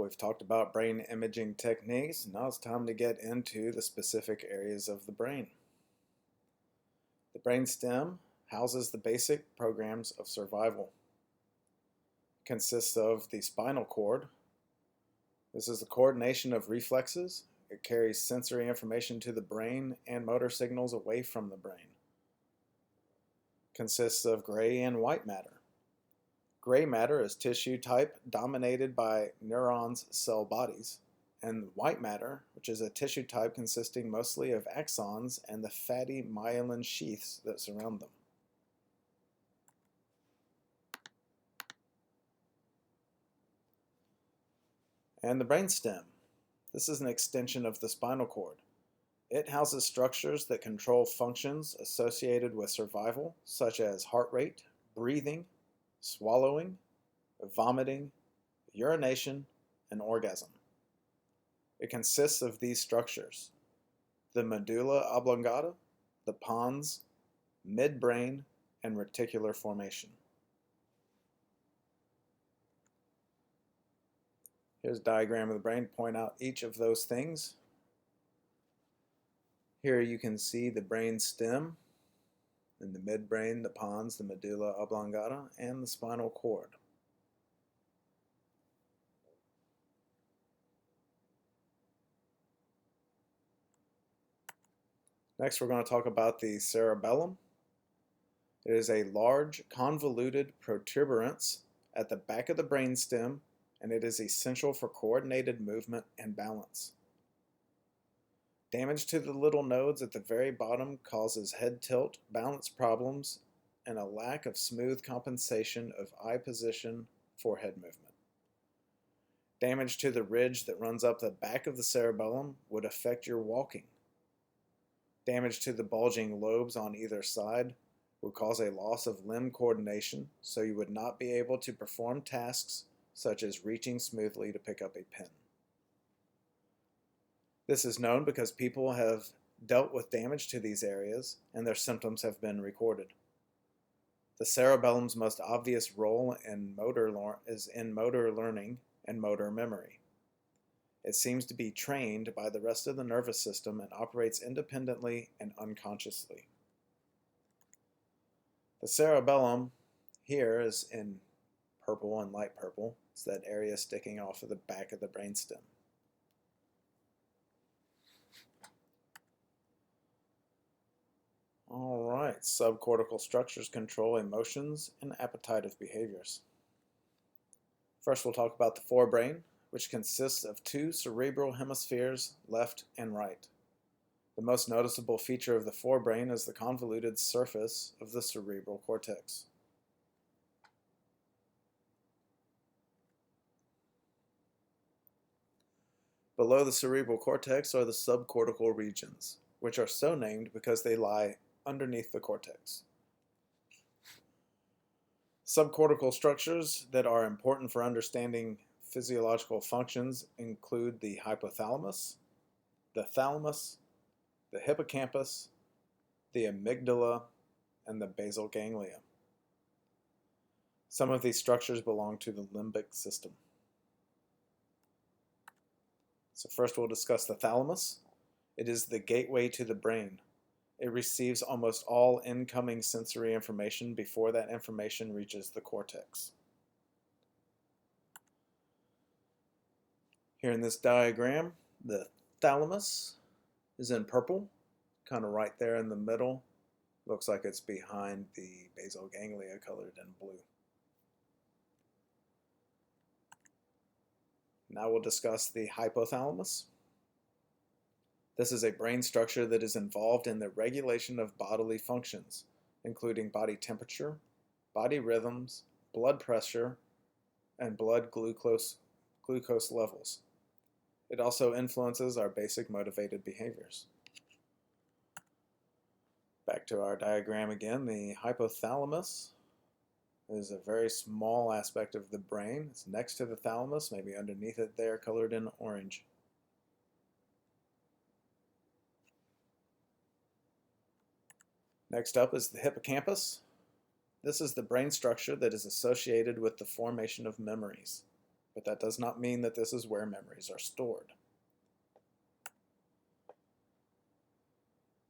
we've talked about brain imaging techniques. Now it's time to get into the specific areas of the brain. The brain stem houses the basic programs of survival. It consists of the spinal cord. This is the coordination of reflexes. It carries sensory information to the brain and motor signals away from the brain. It consists of gray and white matter. Gray matter is tissue type dominated by neurons' cell bodies, and white matter, which is a tissue type consisting mostly of axons and the fatty myelin sheaths that surround them. And the brainstem. This is an extension of the spinal cord. It houses structures that control functions associated with survival, such as heart rate, breathing, swallowing, vomiting, urination, and orgasm. It consists of these structures: the medulla oblongata, the pons, midbrain, and reticular formation. Here's a diagram of the brain to point out each of those things. Here you can see the brain stem, and the midbrain, the pons, the medulla oblongata, and the spinal cord. Next, we're going to talk about the cerebellum. It is a large, convoluted protuberance at the back of the brainstem, and it is essential for coordinated movement and balance. Damage to the little nodes at the very bottom causes head tilt, balance problems, and a lack of smooth compensation of eye position for head movement. Damage to the ridge that runs up the back of the cerebellum would affect your walking. Damage to the bulging lobes on either side would cause a loss of limb coordination, so you would not be able to perform tasks such as reaching smoothly to pick up a pen. This is known because people have dealt with damage to these areas and their symptoms have been recorded. The cerebellum's most obvious role is in motor learning and motor memory. It seems to be trained by the rest of the nervous system and operates independently and unconsciously. The cerebellum here is in purple and light purple. It's that area sticking off of the back of the brainstem. Alright, subcortical structures control emotions and appetitive behaviors. First, we'll talk about the forebrain, which consists of two cerebral hemispheres, left and right. The most noticeable feature of the forebrain is the convoluted surface of the cerebral cortex. Below the cerebral cortex are the subcortical regions, which are so named because they lie underneath the cortex. Subcortical structures that are important for understanding physiological functions include the hypothalamus, the thalamus, the hippocampus, the amygdala, and the basal ganglia. Some of these structures belong to the limbic system. So first we'll discuss the thalamus. It is the gateway to the brain. It receives almost all incoming sensory information before that information reaches the cortex. Here in this diagram, the thalamus is in purple, kind of right there in the middle. Looks like it's behind the basal ganglia colored in blue. Now we'll discuss the hypothalamus. This is a brain structure that is involved in the regulation of bodily functions, including body temperature, body rhythms, blood pressure, and blood glucose levels. It also influences our basic motivated behaviors. Back to our diagram again, the hypothalamus is a very small aspect of the brain. It's next to the thalamus, maybe underneath it there, colored in orange. Next up is the hippocampus. This is the brain structure that is associated with the formation of memories. but that does not mean that this is where memories are stored.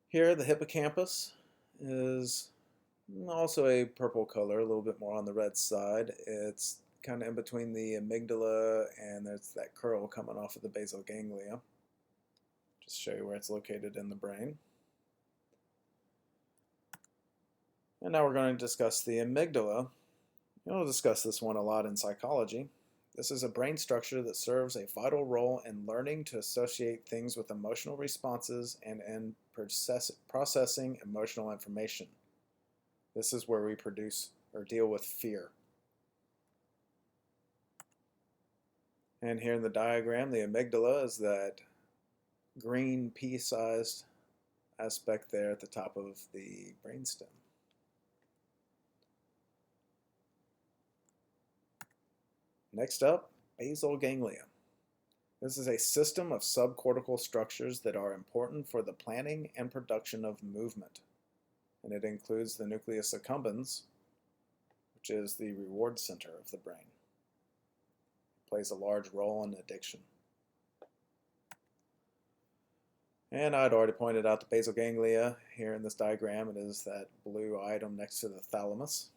Here, the hippocampus is also a purple color, a little bit more on the red side. It's kind of in between the amygdala and there's that curl coming off of the basal ganglia. Just show you where it's located in the brain. And now we're going to discuss the amygdala. We'll discuss this one a lot in psychology. This is a brain structure that serves a vital role in learning to associate things with emotional responses and in processing emotional information. This is where we produce or deal with fear. And here in the diagram, the amygdala is that green pea-sized aspect there at the top of the brainstem. Next up, basal ganglia. This is a system of subcortical structures that are important for the planning and production of movement. And it includes the nucleus accumbens, which is the reward center of the brain. It plays a large role in addiction. And I'd already pointed out the basal ganglia here in this diagram. It is that blue item next to the thalamus.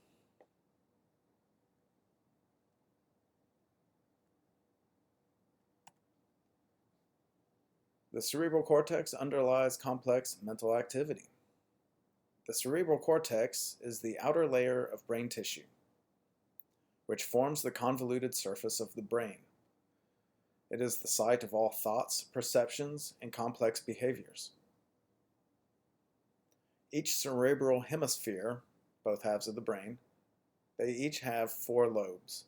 The cerebral cortex underlies complex mental activity. The cerebral cortex is the outer layer of brain tissue, which forms the convoluted surface of the brain. It is the site of all thoughts, perceptions, and complex behaviors. Each cerebral hemisphere, both halves of the brain, they each have 4 lobes: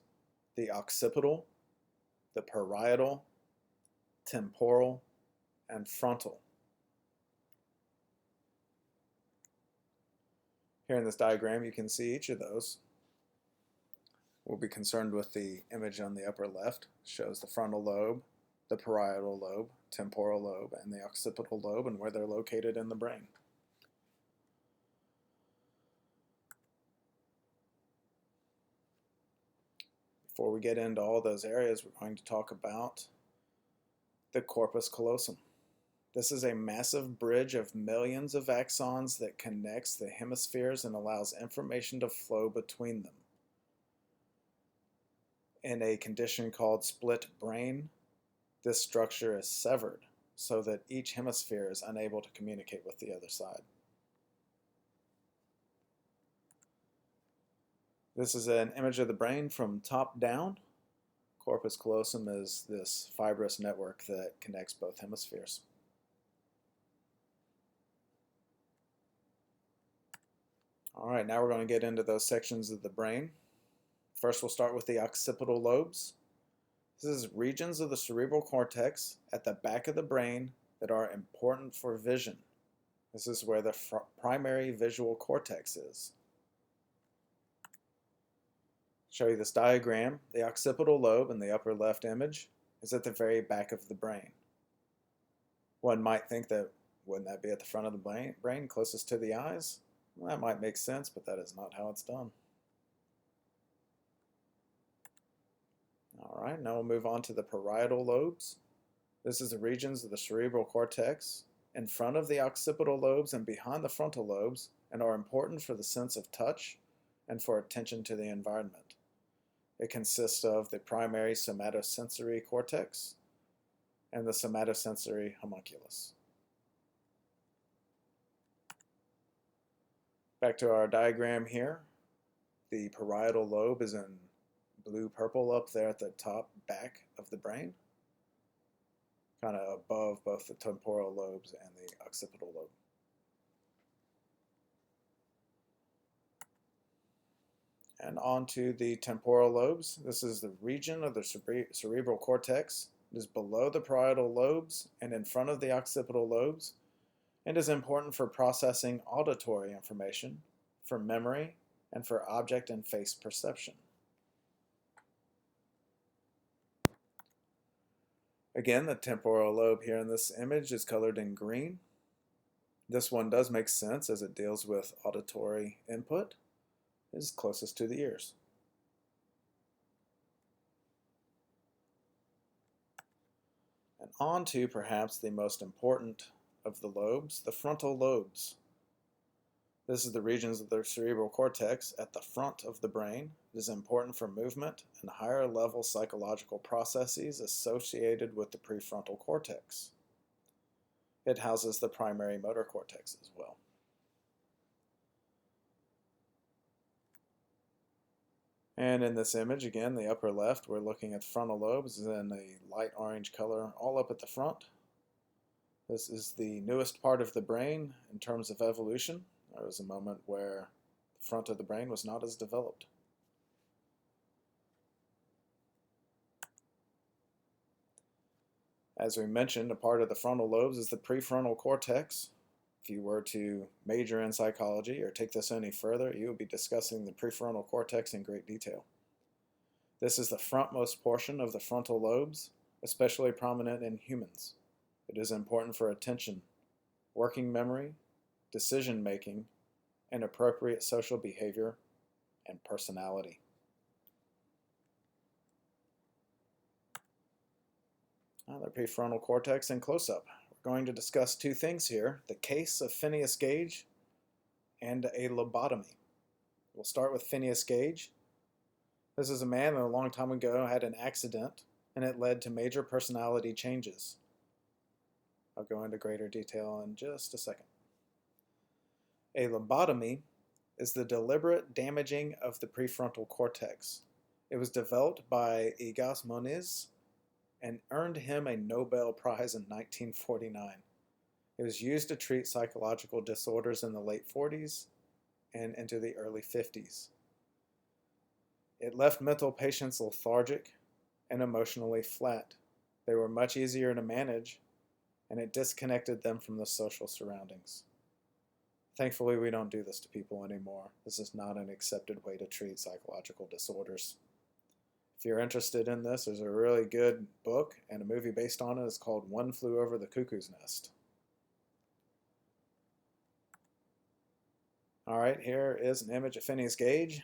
the occipital, the parietal, temporal, and frontal. Here in this diagram, you can see each of those. We'll be concerned with the image on the upper left. It shows the frontal lobe, the parietal lobe, temporal lobe, and the occipital lobe, and where they're located in the brain. Before we get into all those areas, we're going to talk about the corpus callosum. This is a massive bridge of millions of axons that connects the hemispheres and allows information to flow between them. In a condition called split brain, this structure is severed so that each hemisphere is unable to communicate with the other side. This is an image of the brain from top down. Corpus callosum is this fibrous network that connects both hemispheres. All right, now we're going to get into those sections of the brain. First, we'll start with the occipital lobes. This is regions of the cerebral cortex at the back of the brain that are important for vision. This is where the primary visual cortex is. Show you this diagram. The occipital lobe in the upper left image is at the very back of the brain. One might think that, wouldn't that be at the front of the brain, closest to the eyes? Well, that might make sense, but that is not how it's done. All right, now we'll move on to the parietal lobes. This is the regions of the cerebral cortex in front of the occipital lobes and behind the frontal lobes, and are important for the sense of touch and for attention to the environment. It consists of the primary somatosensory cortex and the somatosensory homunculus. Back to our diagram here. The parietal lobe is in blue-purple up there at the top back of the brain, kind of above both the temporal lobes and the occipital lobe. And on to the temporal lobes. This is the region of the cerebral cortex. It is below the parietal lobes and in front of the occipital lobes, and is important for processing auditory information, for memory, and for object and face perception. Again, the temporal lobe here in this image is colored in green. This one does make sense as it deals with auditory input. It is closest to the ears. on to perhaps the most important of the lobes, the frontal lobes. This is the regions of the cerebral cortex at the front of the brain. It is important for movement and higher level psychological processes associated with the prefrontal cortex. It houses the primary motor cortex as well. And in this image, again, the upper left, we're looking at the frontal lobes in a light orange color all up at the front. This is the newest part of the brain in terms of evolution. There was a moment where the front of the brain was not as developed. As we mentioned, a part of the frontal lobes is the prefrontal cortex. If you were to major in psychology or take this any further, you will be discussing the prefrontal cortex in great detail. This is the frontmost portion of the frontal lobes, especially prominent in humans. It is important for attention, working memory, decision-making, and appropriate social behavior and personality. Now, the prefrontal cortex in close-up. We're going to discuss two things here, the case of Phineas Gage and a lobotomy. We'll start with Phineas Gage. This is a man that a long time ago had an accident, and it led to major personality changes. I'll go into greater detail in just a second. A lobotomy is the deliberate damaging of the prefrontal cortex. It was developed by Egas Moniz and earned him a Nobel Prize in 1949. It was used to treat psychological disorders in the late 40s and into the early 50s. It left mental patients lethargic and emotionally flat. They were much easier to manage, and it disconnected them from the social surroundings. Thankfully, we don't do this to people anymore. This is not an accepted way to treat psychological disorders. If you're interested in this, there's a really good book and a movie based on it. It's called One Flew Over the Cuckoo's Nest. All right, here is an image of Phineas Gage.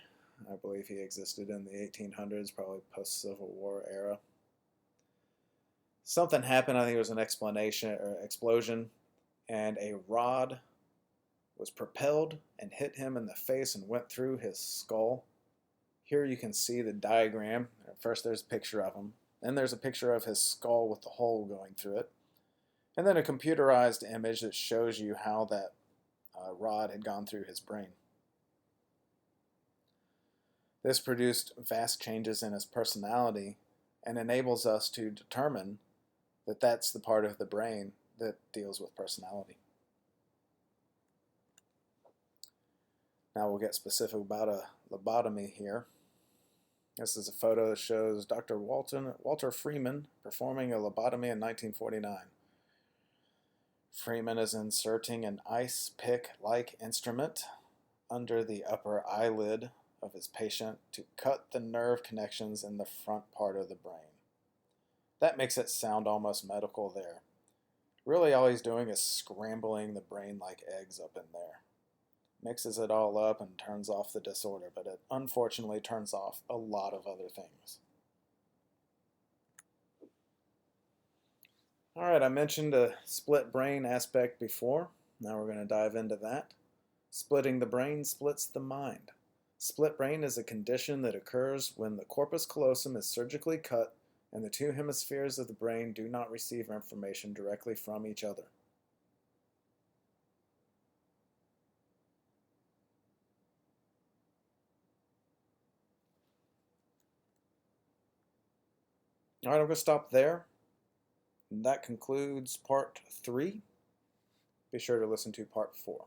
I believe he existed in the 1800s, probably post-Civil War era. Something happened, I think it was an explosion, and a rod was propelled and hit him in the face and went through his skull. Here you can see the diagram. First there's a picture of him. Then there's a picture of his skull with the hole going through it. And then a computerized image that shows you how that rod had gone through his brain. This produced vast changes in his personality and enables us to determine that that's the part of the brain that deals with personality. Now we'll get specific about a lobotomy here. This is a photo that shows Dr. Walter Freeman performing a lobotomy in 1949. Freeman is inserting an ice pick-like instrument under the upper eyelid of his patient to cut the nerve connections in the front part of the brain. That makes it sound almost medical there. Really all he's doing is scrambling the brain like eggs up in there. Mixes it all up and turns off the disorder, but it unfortunately turns off a lot of other things. Alright, I mentioned a split brain aspect before. Now we're going to dive into that. Splitting the brain splits the mind. Split brain is a condition that occurs when the corpus callosum is surgically cut and the two hemispheres of the brain do not receive information directly from each other. Alright, I'm going to stop there. And that concludes part 3. Be sure to listen to part 4.